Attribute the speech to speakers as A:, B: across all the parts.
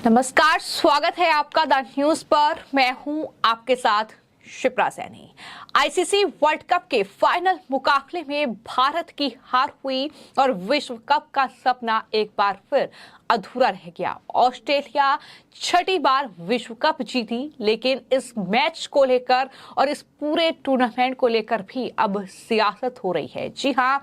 A: नमस्कार, स्वागत है आपका द न्यूज पर। मैं हूं आपके साथ Shipra Saini. ICC world cup के फाइनल मुकाबले में भारत की हार हुई और विश्व कप का सपना एक बार फिर अधूरा रह गया। ऑस्ट्रेलिया छठी बार विश्व कप जीती, लेकिन इस मैच को लेकर और इस पूरे टूर्नामेंट को लेकर भी अब सियासत हो रही है। जी हां,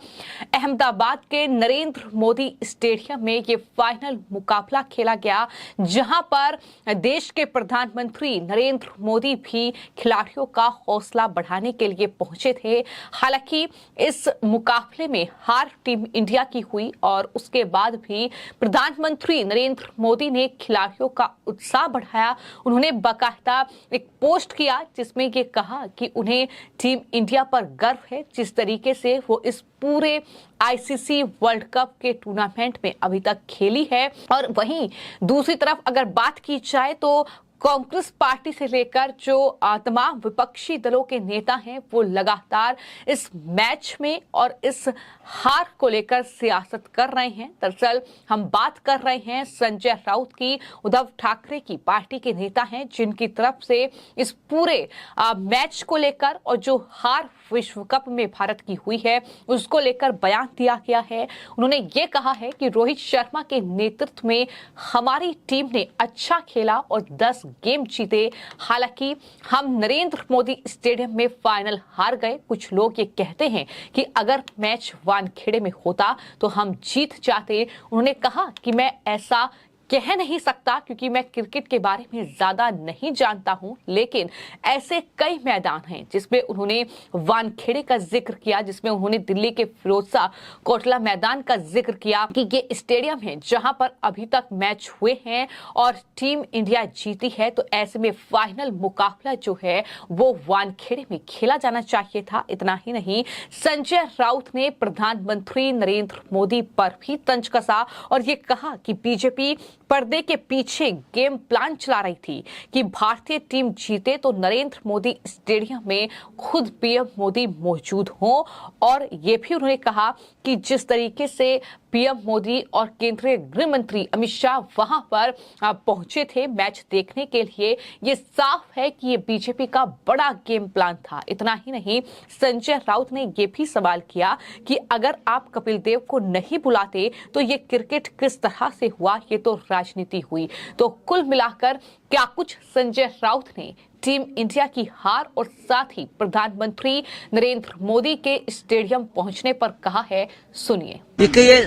A: अहमदाबाद के नरेंद्र मोदी स्टेडियम में ये फाइनल मुकाबला खेला गया, जहां पर देश के प्रधानमंत्री नरेंद्र मोदी भी खिलाड़ियों का हौसला बढ़ाने के लिए पहुंचे थे। हालांकि इस मुकाबले में हार टीम इंडिया की हुई और उसके बाद भी प्रधानमंत्री नरेंद्र मोदी ने खिलाड़ियों का उत्साह बढ़ाया। उन्होंने बाकायदा एक पोस्ट किया जिसमें ये कहा कि उन्हें टीम इंडिया पर गर्व है, जिस तरीके से वो इस पूरे आईसीसी वर्ल्ड कप के टूर्नामेंट में अभी तक खेली है। और वहीं दूसरी तरफ अगर बात की जाए तो कांग्रेस पार्टी से लेकर जो तमाम विपक्षी दलों के नेता हैं, वो लगातार इस मैच में और इस हार को लेकर सियासत कर रहे हैं। दरअसल हम बात कर रहे हैं संजय राउत की, उद्धव ठाकरे की पार्टी के नेता हैं, जिनकी तरफ से इस पूरे मैच को लेकर और जो हार विश्व कप में भारत की हुई है उसको लेकर बयान दिया गया है। उन्होंने ये कहा है कि रोहित शर्मा के नेतृत्व में हमारी टीम ने अच्छा खेला और 10 गेम जीते। हालांकि हम नरेंद्र मोदी स्टेडियम में फाइनल हार गए। कुछ लोग ये कहते हैं कि अगर मैच वानखेड़े में होता तो हम जीत जाते। उन्होंने कहा कि मैं ऐसा कह नहीं सकता क्योंकि मैं क्रिकेट के बारे में ज्यादा नहीं जानता हूं, लेकिन ऐसे कई मैदान हैं जिसमें उन्होंने वानखेड़े का जिक्र किया, जिसमें उन्होंने दिल्ली के फिरोजशाह कोटला मैदान का जिक्र किया कि ये स्टेडियम है जहां पर अभी तक मैच हुए हैं और टीम इंडिया जीती है। तो ऐसे में फाइनल मुकाबला जो है वो वानखेड़े में खेला जाना चाहिए था। इतना ही नहीं, संजय राउत ने प्रधानमंत्री नरेंद्र मोदी पर भी तंज कसा और ये कहा कि बीजेपी पर्दे के पीछे गेम प्लान चला रही थी कि भारतीय टीम जीते तो नरेंद्र मोदी स्टेडियम में खुद पीएम मोदी मौजूद हों। और ये भी उन्होंने कहा कि जिस तरीके से पीएम मोदी और केंद्रीय गृह मंत्री अमित शाह वहां पर पहुंचे थे मैच देखने के लिए, ये साफ है कि ये बीजेपी का बड़ा गेम प्लान था। इतना ही नहीं, संजय राउत ने यह भी सवाल किया कि अगर आप कपिल देव को नहीं बुलाते तो ये क्रिकेट किस तरह से हुआ, ये तो राजनीति हुई। तो कुल मिलाकर क्या कुछ संजय राउत ने टीम इंडिया की हार और साथ ही प्रधानमंत्री नरेंद्र मोदी के स्टेडियम पहुंचने पर कहा है, सुनिए।
B: देखिए,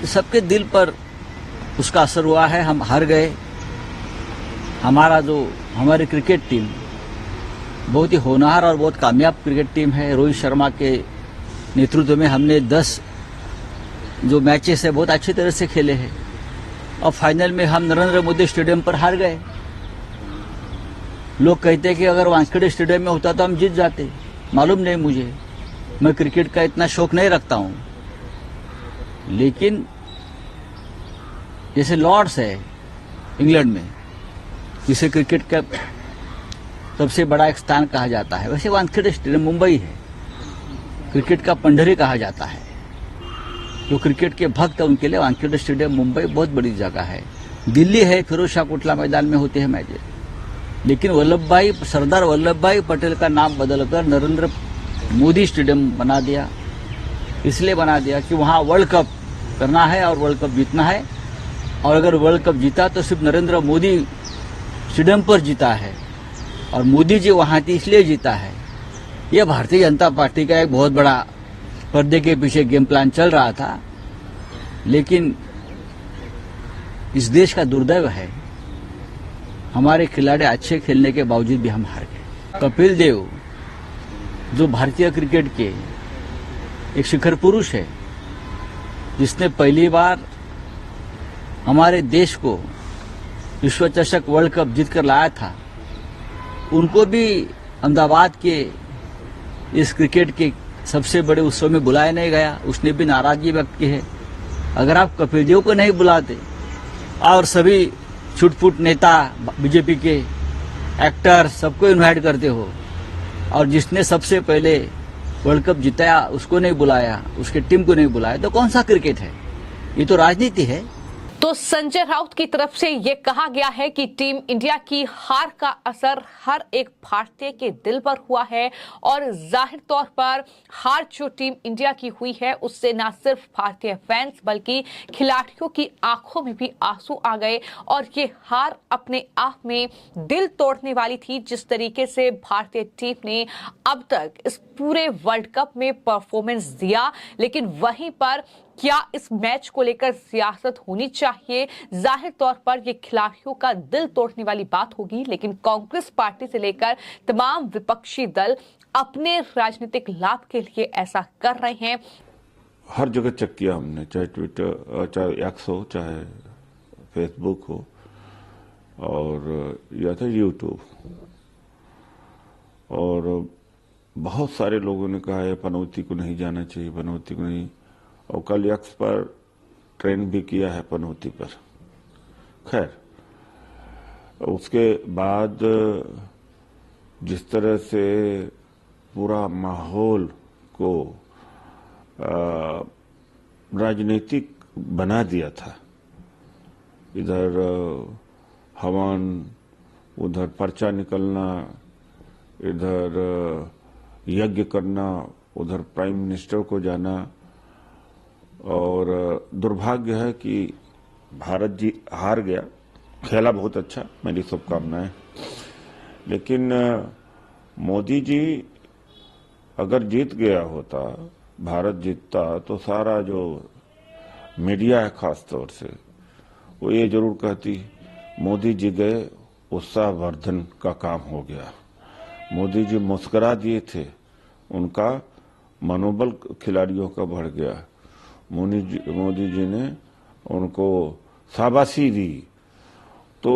B: सबके दिल पर उसका असर हुआ है। हम हार गए। हमारी क्रिकेट टीम बहुत ही होनहार और बहुत कामयाब क्रिकेट टीम है। रोहित शर्मा के नेतृत्व में हमने 10 जो मैचेस है बहुत अच्छी तरह से खेले हैं और फाइनल में हम नरेंद्र मोदी स्टेडियम पर हार गए। लोग कहते हैं कि अगर वानखेड़े स्टेडियम में होता तो हम जीत जाते। मालूम नहीं मुझे, मैं क्रिकेट का इतना शौक नहीं रखता हूं, लेकिन जैसे लॉर्ड्स है इंग्लैंड में, जिसे क्रिकेट का सबसे बड़ा एक स्थान कहा जाता है, वैसे वानखेड़े स्टेडियम मुंबई है, क्रिकेट का पंढरी कहा जाता है। जो क्रिकेट के भक्त है उनके लिए वानखेड़े स्टेडियम मुंबई बहुत बड़ी जगह है। दिल्ली है, फिरोजशाह कोटला मैदान में होते हैं मैचेस, लेकिन सरदार वल्लभ भाई पटेल का नाम बदलकर नरेंद्र मोदी स्टेडियम बना दिया। इसलिए बना दिया कि वहां वर्ल्ड कप करना है और वर्ल्ड कप जीतना है, और अगर वर्ल्ड कप जीता तो सिर्फ नरेंद्र मोदी स्टेडियम पर जीता है और मोदी जी वहां थी इसलिए जीता है। यह भारतीय जनता पार्टी का एक बहुत बड़ा पर्दे के पीछे गेम प्लान चल रहा था, लेकिन इस देश का दुर्दैव है, हमारे खिलाड़ी अच्छे खेलने के बावजूद भी हम हार गए। कपिल देव जो भारतीय क्रिकेट के एक शिखर पुरुष है, जिसने पहली बार हमारे देश को विश्व चषक वर्ल्ड कप जीतकर लाया था, उनको भी अहमदाबाद के इस क्रिकेट के सबसे बड़े उत्सव में बुलाया नहीं गया। उसने भी नाराजगी व्यक्त की है। अगर आप कपिल देव को नहीं बुलाते और सभी छुटपुट नेता बीजेपी के एक्टर सबको इनवाइट करते हो और जिसने सबसे पहले वर्ल्ड कप जिताया उसको नहीं बुलाया, उसके टीम को नहीं बुलाया, तो कौन सा क्रिकेट है? ये तो राजनीति है।
A: तो संजय राउत की तरफ से ये कहा गया है कि टीम इंडिया की हार का असर हर एक भारतीय के दिल पर हुआ है और जाहिर तौर पर हार जो टीम इंडिया की हुई है उससे न सिर्फ भारतीय फैंस बल्कि खिलाड़ियों की आंखों में भी आंसू आ गए और ये हार अपने आप में दिल तोड़ने वाली थी। जिस तरीके से भारतीय टीम ने अब तक इस पूरे वर्ल्ड कप में परफॉर्मेंस दिया, लेकिन वहीं पर क्या इस मैच को लेकर सियासत होनी चाहिए? जाहिर तौर पर यह खिलाड़ियों का दिल तोड़ने वाली बात होगी, लेकिन कांग्रेस पार्टी से लेकर तमाम विपक्षी दल अपने राजनीतिक लाभ के लिए ऐसा कर रहे हैं।
C: हर जगह चेक किया हमने, चाहे ट्विटर, चाहे एक्स हो, चाहे फेसबुक हो और या था यूट्यूब, और बहुत सारे लोगों ने कहा है पनौती को नहीं जाना चाहिए, पनौती को नहीं, और कल एक्स पर ट्रेंड भी किया है पनौती पर। खैर, उसके बाद जिस तरह से पूरा माहौल को राजनीतिक बना दिया था, इधर हवन, उधर पर्चा निकलना, इधर यज्ञ करना, उधर प्राइम मिनिस्टर को जाना, और दुर्भाग्य है कि भारत जी हार गया। खेला बहुत अच्छा, मेरी शुभकामनाएं, लेकिन मोदी जी अगर जीत गया होता, भारत जीतता, तो सारा जो मीडिया है खास तौर से वो ये जरूर कहती मोदी जी गए, उत्साहवर्धन का काम हो गया। मोदी जी मुस्कुरा दिए थे, उनका मनोबल खिलाड़ियों का बढ़ गया। मोदी जी ने उनको शाबाशी दी। तो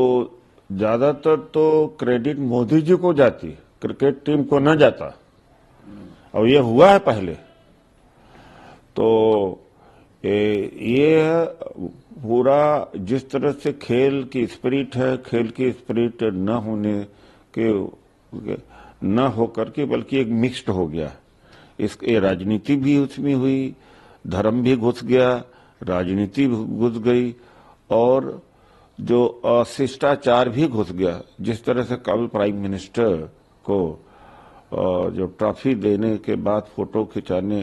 C: ज्यादातर तो क्रेडिट मोदी जी को जाती, क्रिकेट टीम को न जाता, और ये हुआ है पहले। तो ये पूरा जिस तरह से खेल की स्पिरिट है, खेल की स्पिरिट न होने के, न होकर के, बल्कि एक मिक्स्ड हो गया। इसके राजनीति भी उसमें हुई, धर्म भी घुस गया, राजनीति भी घुस गई, और जो शिष्टाचार भी घुस गया। जिस तरह से कल प्राइम मिनिस्टर को जो ट्रॉफी देने के बाद फोटो खिंचाने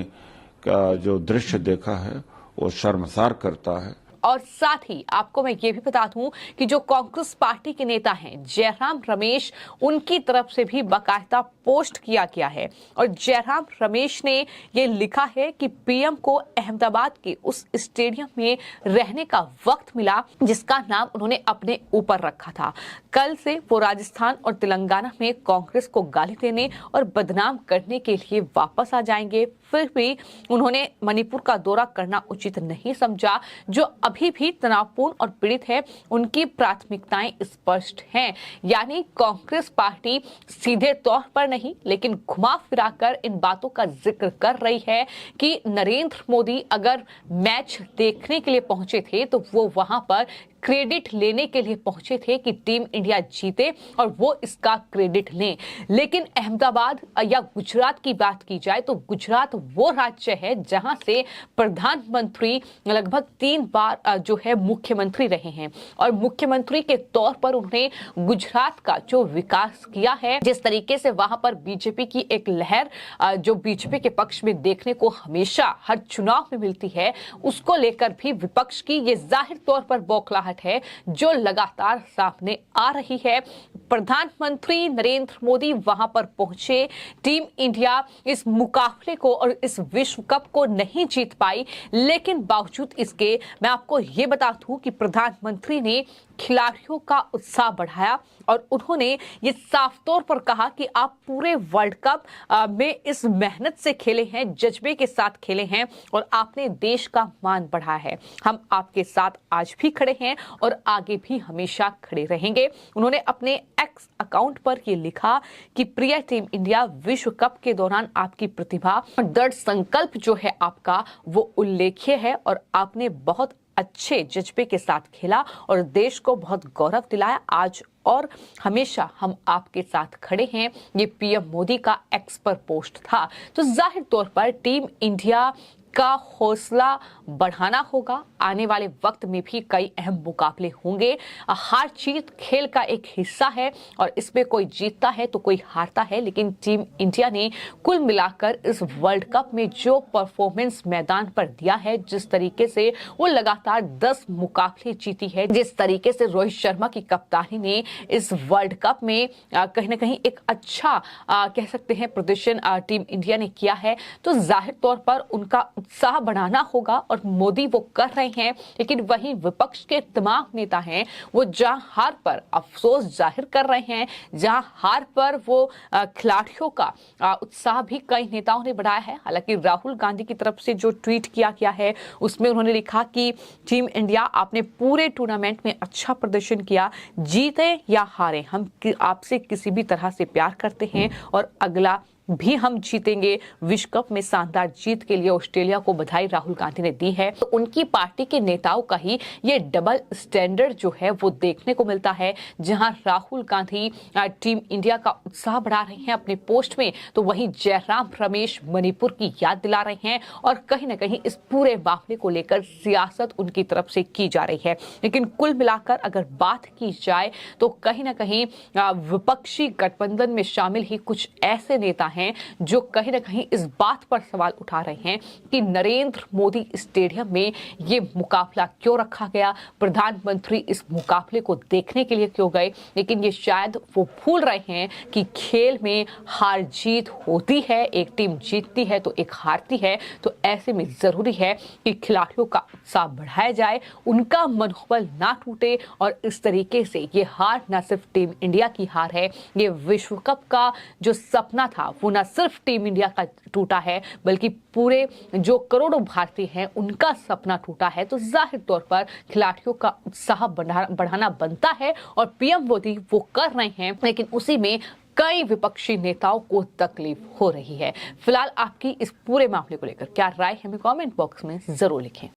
C: का जो दृश्य देखा है वो शर्मसार करता है।
A: और साथ ही आपको मैं ये भी बता दूं कि जो कांग्रेस पार्टी के नेता हैं जयराम रमेश, उनकी तरफ से भी बाकायदा पोस्ट किया गया है और जयराम रमेश ने ये लिखा है कि पीएम को अहमदाबाद के उस स्टेडियम में रहने का वक्त मिला जिसका नाम उन्होंने अपने ऊपर रखा था। कल से वो राजस्थान और तेलंगाना में कांग्रेस को गाली देने और बदनाम करने के लिए वापस आ जाएंगे। फिर भी उन्होंने मणिपुर का दौरा करना उचित नहीं समझा, जो अभी भी तनावपूर्ण और पीड़ित है। उनकी प्राथमिकताएं स्पष्ट हैं, यानी कांग्रेस पार्टी सीधे तौर पर नहीं लेकिन घुमा फिराकर इन बातों का जिक्र कर रही है कि नरेंद्र मोदी अगर मैच देखने के लिए पहुंचे थे तो वो वहां पर क्रेडिट लेने के लिए पहुंचे थे कि टीम इंडिया जीते और वो इसका क्रेडिट लें। लेकिन अहमदाबाद या गुजरात की बात की जाए तो गुजरात वो राज्य है जहां से प्रधानमंत्री लगभग 3 बार जो है मुख्यमंत्री रहे हैं और मुख्यमंत्री के तौर पर उन्होंने गुजरात का जो विकास किया है, जिस तरीके से वहां पर बीजेपी की एक लहर जो बीजेपी के पक्ष में देखने को हमेशा हर चुनाव में मिलती है, उसको लेकर भी विपक्ष की ये जाहिर तौर पर बौखलाहट है जो लगातार सामने आ रही है। प्रधानमंत्री नरेंद्र मोदी वहां पर पहुंचे, टीम इंडिया इस मुकाबले को और इस विश्व कप को नहीं जीत पाई, लेकिन बावजूद इसके मैं आपको ये बता दूं कि प्रधानमंत्री ने खिलाड़ियों का उत्साह बढ़ाया और उन्होंने ये साफ तौर पर कहा कि आप पूरे वर्ल्ड कप में इस मेहनत से खेले हैं, जज्बे के साथ खेले हैं और आपने देश का मान बढ़ाया है। हम आपके साथ आज भी खड़े हैं और आगे भी हमेशा खड़े रहेंगे। उन्होंने अपने एक्स अकाउंट पर ये लिखा कि प्रिय टीम इंडिया, विश्व कप के दौरान आपकी प्रतिभा और दृढ़ संकल्प जो है आपका वो उल्लेख्य है और आपने बहुत अच्छे जज्बे के साथ खेला और देश को बहुत गौरव दिलाया। आज और हमेशा हम आपके साथ खड़े हैं। ये पीएम मोदी का एक्स पर पोस्ट था। तो जाहिर तौर पर टीम इंडिया का हौसला बढ़ाना होगा, आने वाले वक्त में भी कई अहम मुकाबले होंगे। हार जीत खेल का एक हिस्सा है और इसमें कोई जीतता है तो कोई हारता है, लेकिन टीम इंडिया ने कुल मिलाकर इस वर्ल्ड कप में जो परफॉर्मेंस मैदान पर दिया है, जिस तरीके से वो लगातार 10 मुकाबले जीती है, जिस तरीके से रोहित शर्मा की कप्तानी ने इस वर्ल्ड कप में कहीं ना कहीं एक अच्छा कह सकते हैं प्रदर्शन टीम इंडिया ने किया है, तो जाहिर तौर पर उनका उत्साह बढ़ाना होगा और मोदी वो कर रहे हैं। लेकिन वहीं विपक्ष के तमाम नेता हैं वो जहां हार पर अफसोस जाहिर कर रहे हैं, जहां हार पर वो खिलाड़ियों का उत्साह भी कई नेताओं ने बढ़ाया है। हालांकि राहुल गांधी की तरफ से जो ट्वीट किया गया है उसमें उन्होंने लिखा कि टीम इंडिया आपने पूरे टूर्नामेंट में अच्छा प्रदर्शन किया, जीते या हारे हम आपसे किसी भी तरह से प्यार करते हैं और अगला भी हम जीतेंगे। विश्व कप में शानदार जीत के लिए ऑस्ट्रेलिया को बधाई राहुल गांधी ने दी है। तो उनकी पार्टी के नेताओं का ही ये डबल स्टैंडर्ड जो है वो देखने को मिलता है, जहां राहुल गांधी टीम इंडिया का उत्साह बढ़ा रहे हैं अपने पोस्ट में, तो वहीं जयराम रमेश मणिपुर की याद दिला रहे हैं और कहीं ना कहीं इस पूरे मामले को लेकर सियासत उनकी तरफ से की जा रही है। लेकिन कुल मिलाकर अगर बात की जाए तो कहीं ना कहीं विपक्षी गठबंधन में शामिल ही कुछ ऐसे नेता हैं जो कहीं ना कहीं इस बात पर सवाल उठा रहे हैं कि नरेंद्र मोदी स्टेडियम में ये मुकाबला क्यों रखा गया, प्रधानमंत्री इस मुकाबले को देखने के लिए क्यों गए। लेकिन ये शायद वो भूल रहे हैं कि खेल में हार जीत होती है, एक टीम जीतती है तो एक हारती है। तो ऐसे में जरूरी है कि खिलाड़ियों का उत्साह बढ़ाया जाए, उनका मनोबल ना टूटे और इस तरीके से ये हार न सिर्फ टीम इंडिया की हार है, ये विश्व कप का जो सपना था वो न सिर्फ टीम इंडिया का टूटा है बल्कि पूरे जो करोड़ों भारतीय हैं उनका सपना टूटा है। तो जाहिर तौर पर खिलाड़ियों का उत्साह बढ़ाना बनता है और पीएम मोदी वो कर रहे हैं, लेकिन उसी में कई विपक्षी नेताओं को तकलीफ हो रही है। फिलहाल आपकी इस पूरे मामले को लेकर क्या राय है, हमें कमेंट बॉक्स में जरूर लिखें।